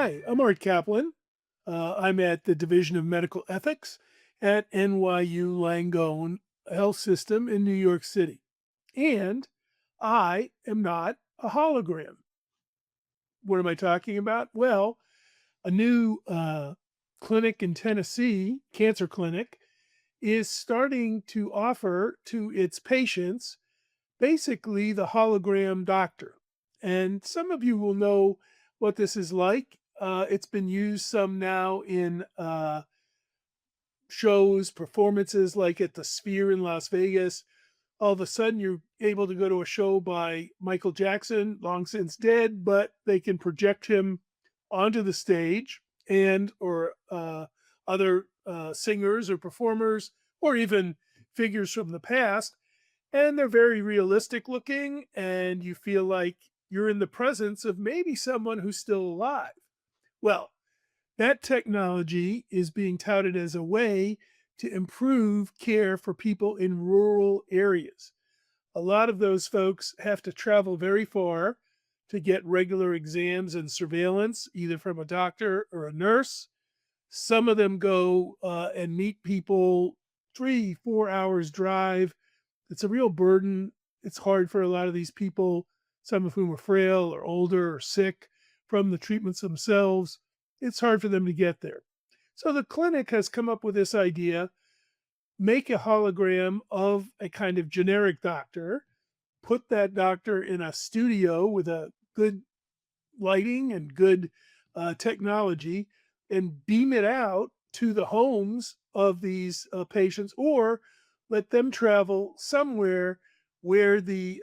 Hi, I'm Art Caplan. I'm at the Division of Medical Ethics at NYU Langone Health System in New York City. And I am not a hologram. What am I talking about? Well, a new clinic in Tennessee, cancer clinic, is starting to offer to its patients basically the hologram doctor. And some of you will know what this is like. It's been used some now in shows, performances like at the Sphere in Las Vegas. All of a sudden, you're able to go to a show by Michael Jackson, long since dead, but they can project him onto the stage and or other singers or performers or even figures from the past, and they're very realistic looking, and you feel like you're in the presence of maybe someone who's still alive. Well, that technology is being touted as a way to improve care for people in rural areas. A lot of those folks have to travel very far to get regular exams and surveillance, either from a doctor or a nurse. Some of them go and meet people 3, 4 hours drive. It's a real burden. It's hard for a lot of these people, some of whom are frail or older or sick from the treatments themselves. It's hard for them to get there. So the clinic has come up with this idea: make a hologram of a kind of generic doctor, put that doctor in a studio with a good lighting and good technology, and beam it out to the homes of these patients, or let them travel somewhere where the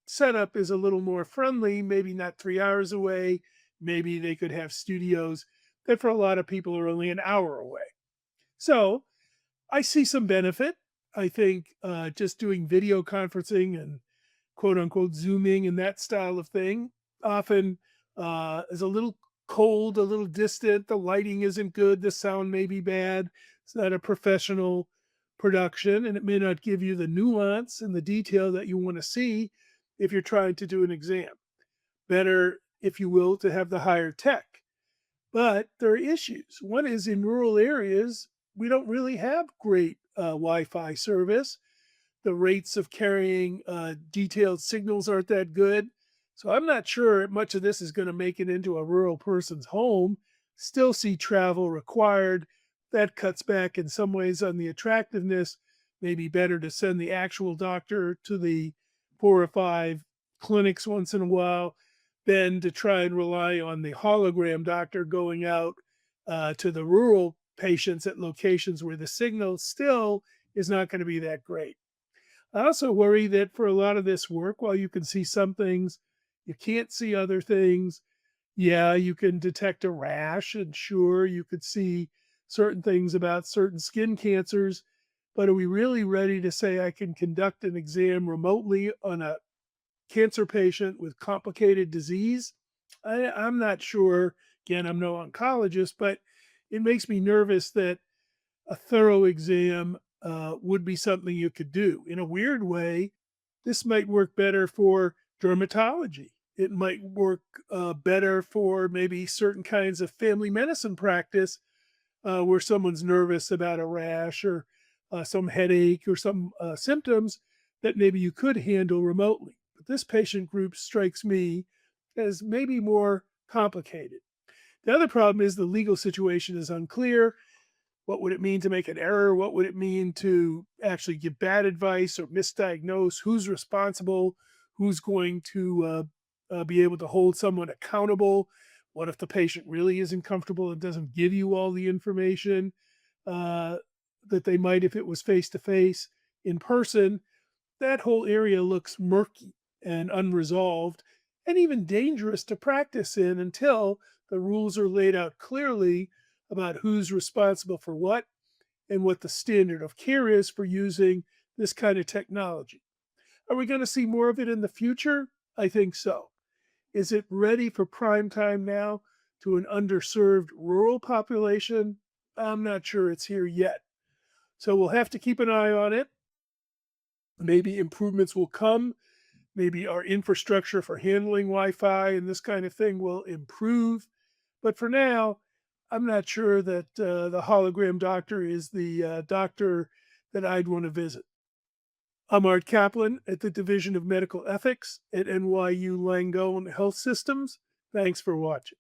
setup is a little more friendly, maybe not 3 hours away. Maybe they could have studios that for a lot of people are only an hour away. So I see some benefit. I think just doing video conferencing and quote unquote Zooming and that style of thing often is a little cold, a little distant. The lighting isn't good. The sound may be bad. It's not a professional production, and it may not give you the nuance and the detail that you want to see if you're trying to do an exam. Better, if you will, to have the higher tech. But there are issues. One is in rural areas, we don't really have great Wi Fi service. The rates of carrying detailed signals aren't that good. So I'm not sure much of this is going to make it into a rural person's home. Still see travel required. That cuts back in some ways on the attractiveness. Maybe better to send the actual doctor to the 4 or 5 clinics once in a while than to try and rely on the hologram doctor going out to the rural patients at locations where the signal still is not going to be that great. I also worry that for a lot of this work, while you can see some things, you can't see other things. Yeah, you can detect a rash, and sure, you could see certain things about certain skin cancers. But are we really ready to say I can conduct an exam remotely on a cancer patient with complicated disease? I'm not sure. Again, I'm no oncologist, but it makes me nervous that a thorough exam would be something you could do. In a weird way, this might work better for dermatology. It might work better for maybe certain kinds of family medicine practice where someone's nervous about a rash or some headache or some symptoms that maybe you could handle remotely. But this patient group strikes me as maybe more complicated. The other problem is the legal situation is unclear. What would it mean to make an error? What would it mean to actually give bad advice or misdiagnose? Who's responsible? Who's going to be able to hold someone accountable? What if the patient really isn't comfortable and doesn't give you all the information uh, that they might if it was face to face in person? That whole area looks murky and unresolved and even dangerous to practice in until the rules are laid out clearly about who's responsible for what and what the standard of care is for using this kind of technology. Are we going to see more of it in the future? I think so. Is it ready for prime time now to an underserved rural population? I'm not sure it's here yet. So we'll have to keep an eye on it. Maybe improvements will come. maybe our infrastructure for handling Wi-Fi and this kind of thing will improve. But for now, I'm not sure that the hologram doctor is the doctor that I'd want to visit. I'm Art Caplan at the Division of Medical Ethics at NYU Langone Health Systems. Thanks for watching.